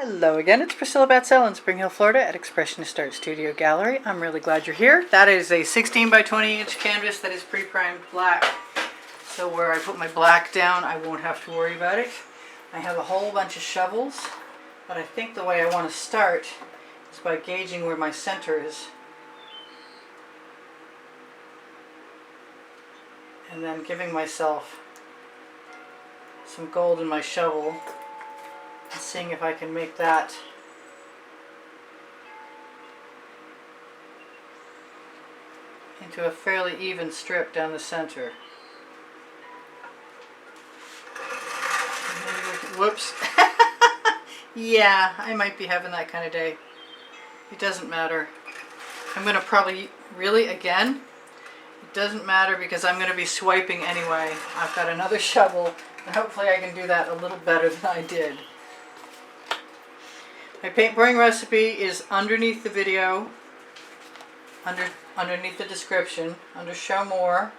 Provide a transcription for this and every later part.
Hello again, it's Priscilla Batzell in Spring Hill, Florida at Expressionist Art Studio Gallery. I'm really glad you're here. That is a 16 by 20 inch canvas that is pre-primed black. So where I put my black down, I won't have to worry about it. I have a whole bunch of shovels, but I think the way I want to start is by gauging where my center is. And then giving myself some gold in my shovel. And seeing if I can make that into a fairly even strip down the center. Whoops. Yeah, I might be having that kind of day. It doesn't matter. I'm going to probably, really, again, it doesn't matter because I'm going to be swiping anyway. I've got another shovel, and hopefully I can do that a little better than I did. My paint pouring recipe is underneath the video, underneath the description, under Show More.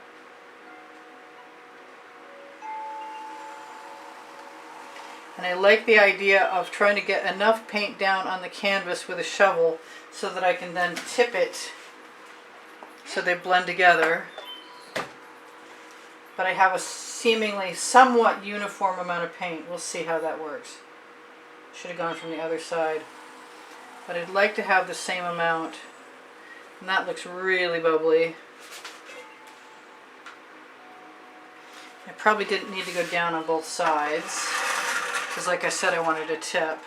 And I like the idea of trying to get enough paint down on the canvas with a shovel so that I can then tip it so they blend together. But I have a seemingly somewhat uniform amount of paint. We'll see how that works. Should have gone from the other side. But I'd like to have the same amount. And that looks really bubbly. I probably didn't need to go down on both sides, because like I said, I wanted a tip.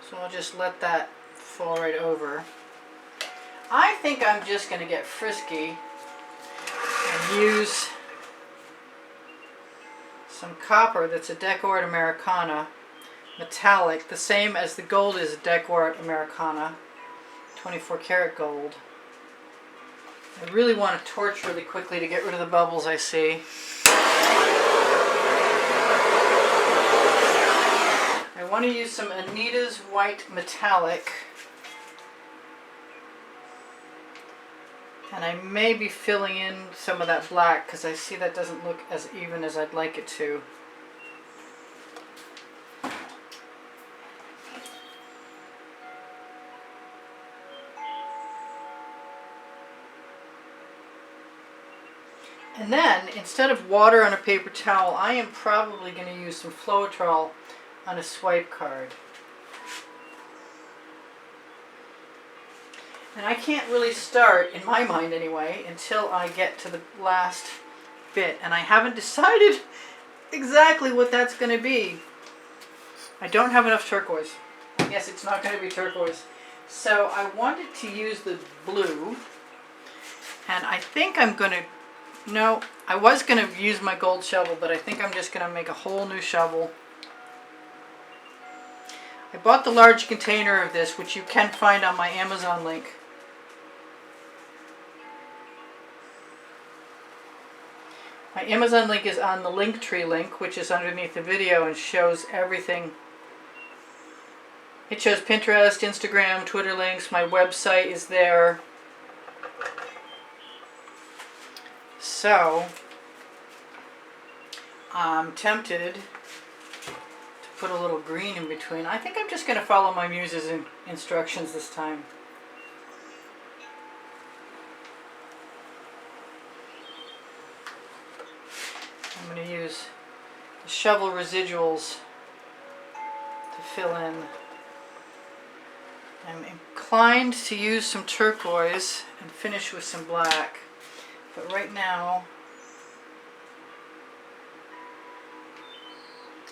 So I'll just let that fall right over. I think I'm just going to get frisky and use some copper that's a Decor Americana, metallic, the same as the gold is a Decor Americana, 24 karat gold. I really want to torch really quickly to get rid of the bubbles I see. I want to use some Anita's white metallic. And I may be filling in some of that black because I see that doesn't look as even as I'd like it to. And then, instead of water on a paper towel, I am probably going to use some Floetrol on a swipe card. And I can't really start, in my mind anyway, until I get to the last bit. And I haven't decided exactly what that's going to be. I don't have enough turquoise. I guess it's not going to be turquoise. So I wanted to use the blue. And I think I'm going to... No, I was going to use my gold shovel, but I think I'm just going to make a whole new shovel. I bought the large container of this, which you can find on my Amazon link. My Amazon link is on the Linktree link, which is underneath the video and shows everything. It shows Pinterest, Instagram, Twitter links. My website is there. So, I'm tempted to put a little green in between. I think I'm just going to follow my muse's instructions this time. I'm going to use the shovel residuals to fill in. I'm inclined to use some turquoise and finish with some black. But right now,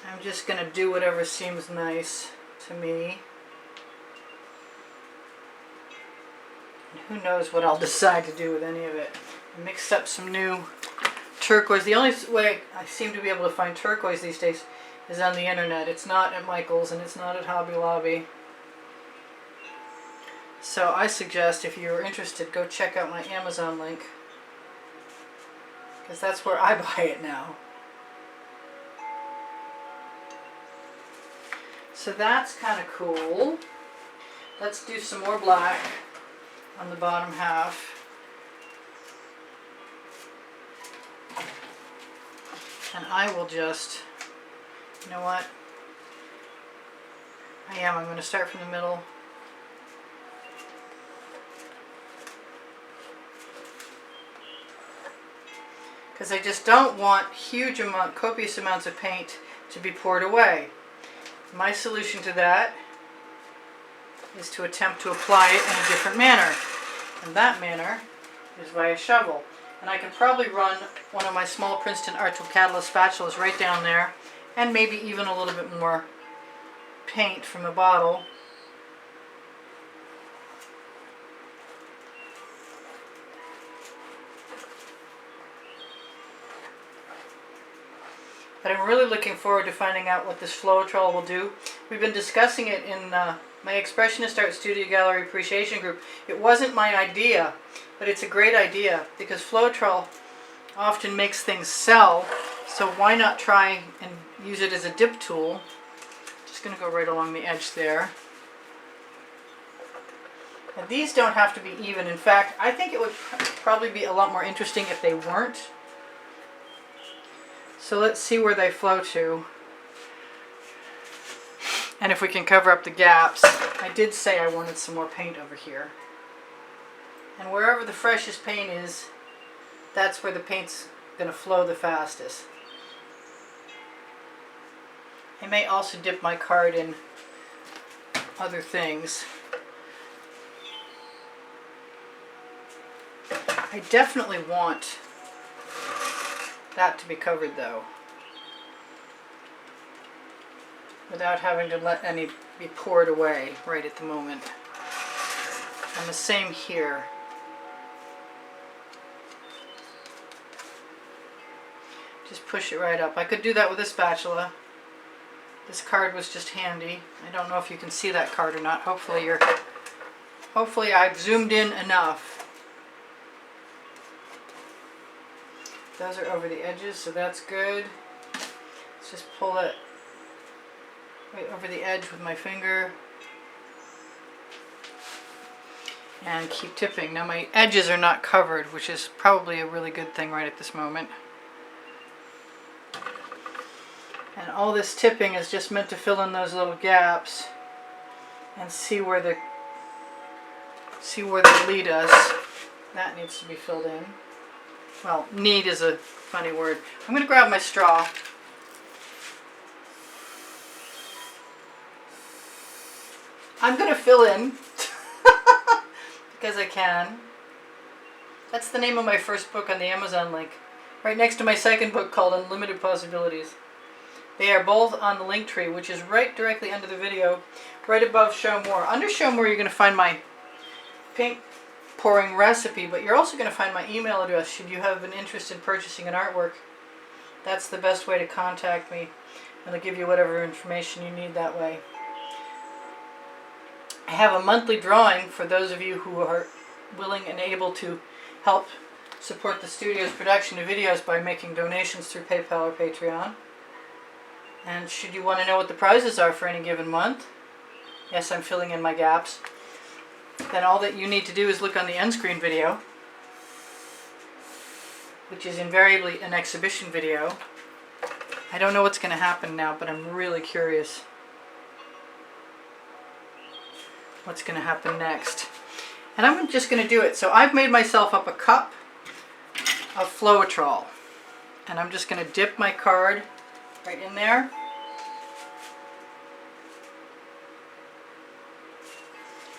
I'm just going to do whatever seems nice to me. And who knows what I'll decide to do with any of it. I mixed up some new turquoise. The only way I seem to be able to find turquoise these days is on the internet. It's not at Michael's and it's not at Hobby Lobby. So I suggest if you're interested, go check out my Amazon link, because that's where I buy it now. So that's kind of cool. Let's do some more black on the bottom half. And I will just, you know what, I'm going to start from the middle. Because I just don't want copious amounts of paint to be poured away. My solution to that is to attempt to apply it in a different manner. And that manner is by a shovel. And I can probably run one of my small Princeton Art Tool Catalyst spatulas right down there, and maybe even a little bit more paint from the bottle. But I'm really looking forward to finding out what this Floetrol will do. We've been discussing it in my Expressionist Art Studio Gallery Appreciation Group. It wasn't my idea, but it's a great idea because Floetrol often makes things sell, so why not try and use it as a dip tool. Just going to go right along the edge there. And these don't have to be even. In fact, I think it would probably be a lot more interesting if they weren't. So let's see where they flow to. And if we can cover up the gaps. I did say I wanted some more paint over here. And wherever the freshest paint is, that's where the paint's going to flow the fastest. I may also dip my card in other things. I definitely want that to be covered though, without having to let any be poured away right at the moment. And the same here. Just push it right up. I could do that with a spatula. This card was just handy. I don't know if you can see that card or not. Hopefully I've zoomed in enough. Those are over the edges, so that's good. Let's just pull it right over the edge with my finger. And keep tipping. Now my edges are not covered, which is probably a really good thing right at this moment. And all this tipping is just meant to fill in those little gaps and see where they lead us. That needs to be filled in. Well, need is a funny word. I'm going to grab my straw. I'm going to fill in because I can. That's the name of my first book on the Amazon link. Right next to my second book called Unlimited Possibilities. They are both on the link tree, which is right directly under the video, right above Show More. Under Show More, you're going to find my paint pouring recipe, but you're also going to find my email address should you have an interest in purchasing an artwork. That's the best way to contact me, and I'll give you whatever information you need that way. I have a monthly drawing for those of you who are willing and able to help support the studio's production of videos by making donations through PayPal or Patreon. And should you want to know what the prizes are for any given month, yes, I'm filling in my gaps, then all that you need to do is look on the end screen video, which is invariably an exhibition video. I don't know what's going to happen now, but I'm really curious what's going to happen next. And I'm just going to do it. So I've made myself up a cup of Floetrol, and I'm just going to dip my card right in there.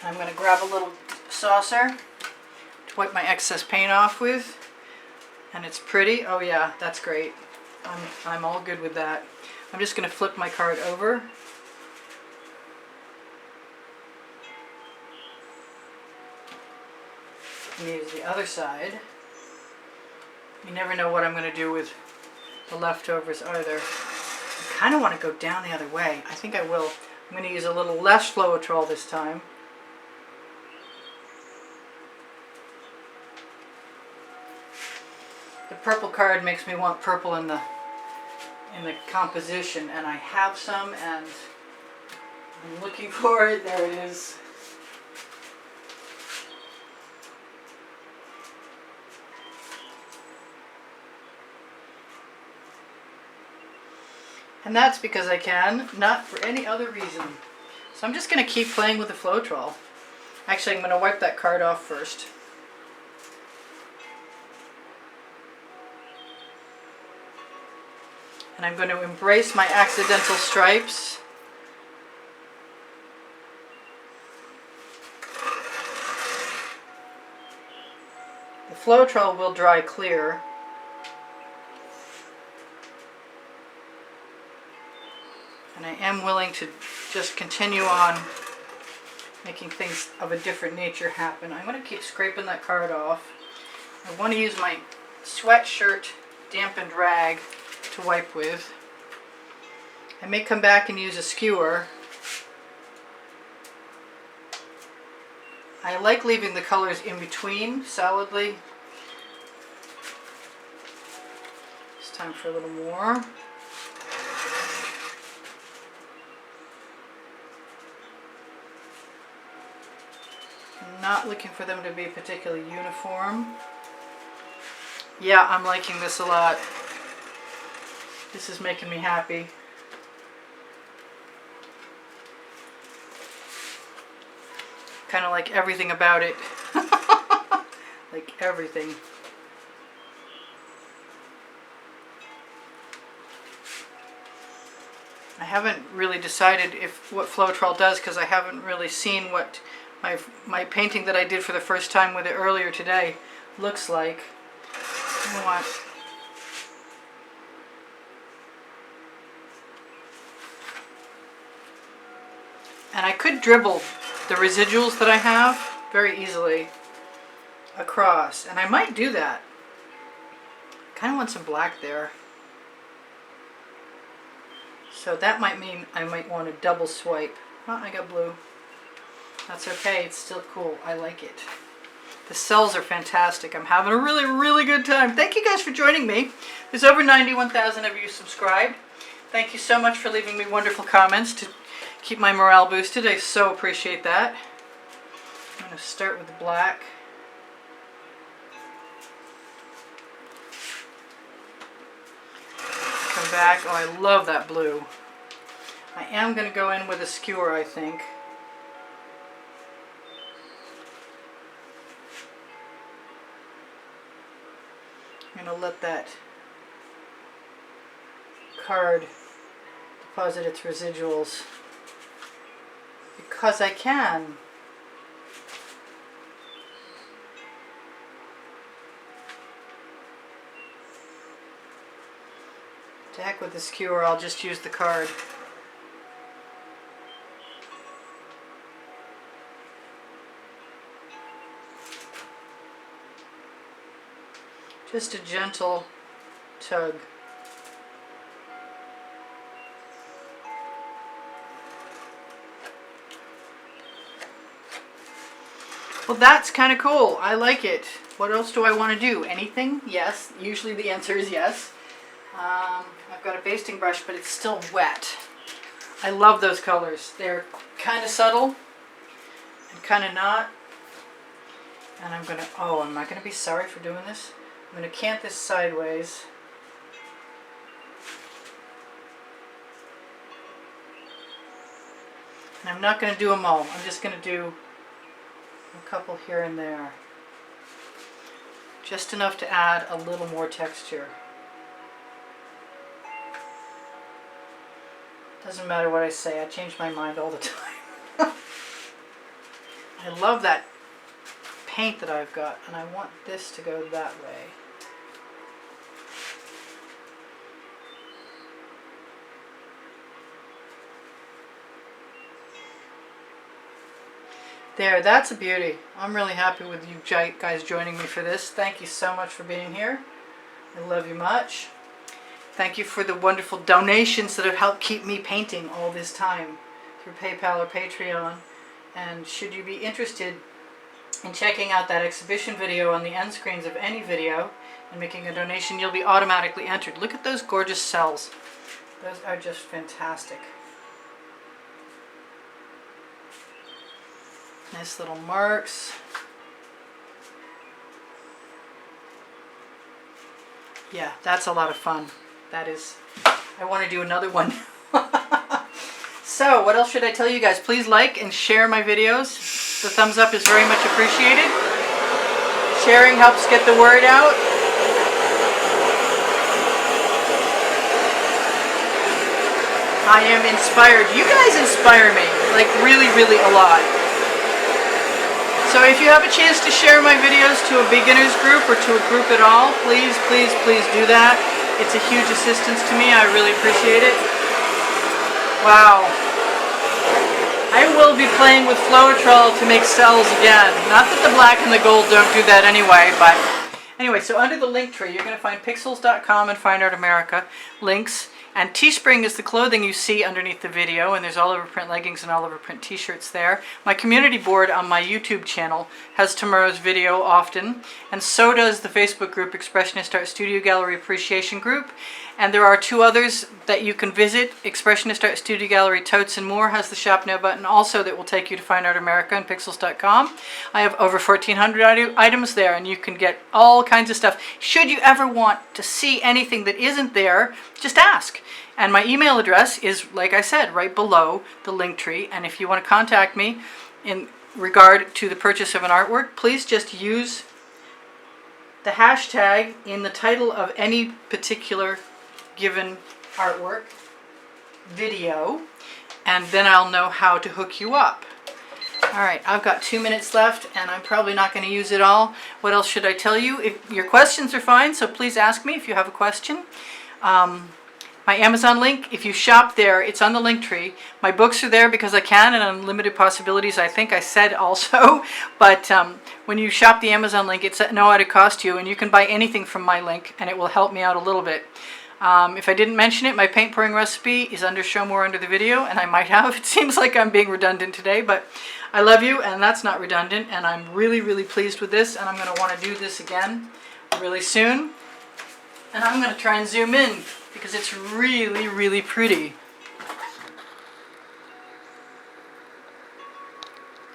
I'm going to grab a little saucer to wipe my excess paint off with. And it's pretty. Oh yeah, that's great. I'm all good with that. I'm just going to flip my card over. And use the other side. You never know what I'm going to do with the leftovers either. I kind of want to go down the other way. I think I will. I'm going to use a little less Floetrol this time. The purple card makes me want purple in the composition, and I have some, and I'm looking for it. There it is. And that's because I can, not for any other reason. So I'm just going to keep playing with the Floetrol. Actually, I'm going to wipe that card off first. And I'm going to embrace my accidental stripes. The Floetrol will dry clear. And I am willing to just continue on making things of a different nature happen. I'm going to keep scraping that card off. I want to use my sweatshirt dampened rag to wipe with. I may come back and use a skewer. I like leaving the colors in between solidly. It's time for a little more. I'm not looking for them to be particularly uniform. Yeah, I'm liking this a lot. This is making me happy. Kind of like everything about it. Like everything. I haven't really decided what Floetrol does because I haven't really seen what my painting that I did for the first time with it earlier today looks like. You know what? And I could dribble the residuals that I have very easily across, and I might do that. Kind of want some black there. So that might mean I might want to double swipe. Oh, I got blue. That's okay, it's still cool. I like it. The cells are fantastic. I'm having a really, really good time. Thank you guys for joining me. There's over 91,000 of you subscribed. Thank you so much for leaving me wonderful comments to keep my morale boosted. I so appreciate that. I'm going to start with the black. Come back. Oh, I love that blue. I am going to go in with a skewer, I think. I'm going to let that card deposit its residuals because I can. To heck with the skewer, I'll just use the card. Just a gentle tug. Well, that's kind of cool. I like it. What else do I want to do? Anything? Yes. Usually the answer is yes. I've got a basting brush, but it's still wet. I love those colors. They're kind of subtle and kind of not. And I'm going to, oh, am I going to be sorry for doing this? I'm going to cant this sideways. And I'm not going to do them all. I'm just going to do a couple here and there. Just enough to add a little more texture. Doesn't matter what I say, I change my mind all the time. I love that paint that I've got, and I want this to go that way. There, that's a beauty. I'm really happy with you guys joining me for this. Thank you so much for being here. I love you much. Thank you for the wonderful donations that have helped keep me painting all this time through PayPal or Patreon. And should you be interested in checking out that exhibition video on the end screens of any video and making a donation, you'll be automatically entered. Look at those gorgeous cells. Those are just fantastic. Nice little marks. Yeah, that's a lot of fun. That is, I want to do another one. So, what else should I tell you guys? Please like and share my videos. The thumbs up is very much appreciated. Sharing helps get the word out. I am inspired. You guys inspire me, like really, really a lot. So if you have a chance to share my videos to a beginners group or to a group at all, please, please, please do that. It's a huge assistance to me. I really appreciate it. Wow. I will be playing with Floetrol to make cells again. Not that the black and the gold don't do that anyway, but anyway, so under the link tree, you're going to find pixels.com and Fine Art America links. And Teespring is the clothing you see underneath the video, and there's all over print leggings and all over print t-shirts there. My community board on my YouTube channel has tomorrow's video often, and so does the Facebook group Expressionist Art Studio Gallery Appreciation Group. And there are 2 others that you can visit. Expressionist Art Studio Gallery Totes and More has the Shop Now button also that will take you to Fine Art America and Pixels.com. I have over 1,400 items there, and you can get all kinds of stuff. Should you ever want to see anything that isn't there, just ask. And my email address is, like I said, right below the link tree. And if you want to contact me in regard to the purchase of an artwork, please just use the hashtag in the title of any particular given artwork video, and then I'll know how to hook you up. Alright, I've got 2 minutes left, and I'm probably not going to use it all. What else should I tell you? If your questions are fine, so please ask me if you have a question. My Amazon link, if you shop there, it's on the link tree. My books are there because I can, and Unlimited Possibilities, I think I said also. But when you shop the Amazon link, it's at no added cost to you, and you can buy anything from my link, and it will help me out a little bit. If I didn't mention it, my paint pouring recipe is under Show More under the video, and I might have. It seems like I'm being redundant today, but I love you, and that's not redundant, and I'm really, really pleased with this, and I'm going to want to do this again really soon. And I'm going to try and zoom in, because it's really, really pretty.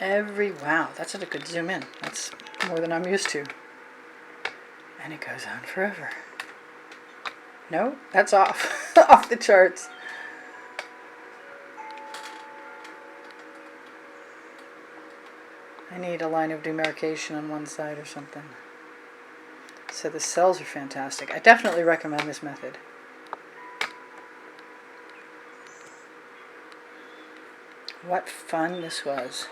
Wow, that's a good zoom in. That's more than I'm used to. And it goes on forever. No, that's off. Off the charts. I need a line of demarcation on one side or something. So the cells are fantastic. I definitely recommend this method. What fun this was.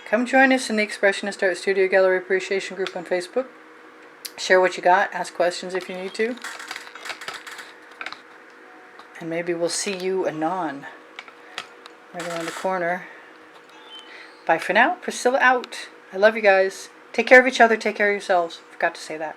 Come join us in the Expressionist Art Studio Gallery Appreciation Group on Facebook. Share what you got. Ask questions if you need to. And maybe we'll see you anon. Right around the corner. Bye for now. Priscilla out. I love you guys. Take care of each other. Take care of yourselves. Forgot to say that.